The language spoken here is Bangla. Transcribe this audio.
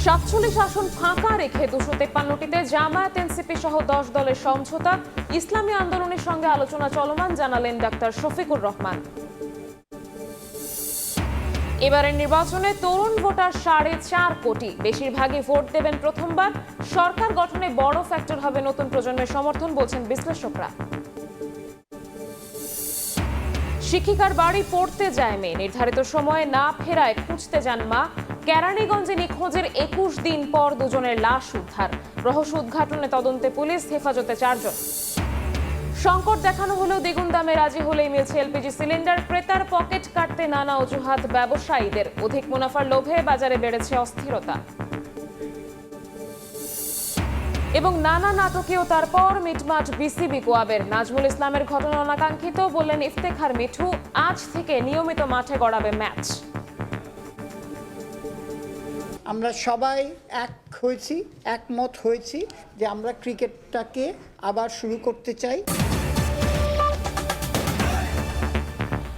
47 আসন ফাঁকা রেখে 253টিতে জামায়াত এনসিপি সহ 10 দলের সমঝোতা। ইসলামী আন্দোলনের সঙ্গে আলোচনা চলমান, জানালেন ডাক্তার শফিকুর রহমান। এবারের নির্বাচনে তরুণ ভোটার 4.5 কোটি, বেশিরভাগই ভোট দেবেন প্রথমবার। সরকার গঠনে বড় ফ্যাক্টর হবে নতুন প্রজন্মের সমর্থন, বলছেন বিশ্লেষকরা। শিক্ষিকার বাড়ি পড়তে যায় মেয়ে, নির্ধারিত সময়ে না ফেরায় খুঁজতে যান মা। কেরানীগঞ্জে নিখোঁজের 21 দিন পর দুজনের লাশ উদ্ধার। রহস্য উদ্ঘাটনে তদন্তে পুলিশ, হেফাজতে 4 জন। সংকট দেখানো হলেও দ্বিগুণ দামে রাজি হলেই মিলছে এলপিজি সিলিন্ডার। ক্রেতার পকেট কাটতে নানা অজুহাত ব্যবসায়ীদের। অধিক মুনাফার লোভে বাজারে বেড়েছে অস্থিরতা। এবং নানা নাটকেও তারপর মিটমাট বিসিবি কোয়াবের। নাজমুল ইসলামের ঘটনা অনাকাঙ্ক্ষিত, বললেন ইফতেখার মিঠু। আজ থেকে নিয়মিত মাঠে গড়াবে ম্যাচ। আমরা সবাই একমত হয়েছি যে আমরা ক্রিকেটটাকে আবার শুরু করতে চাই।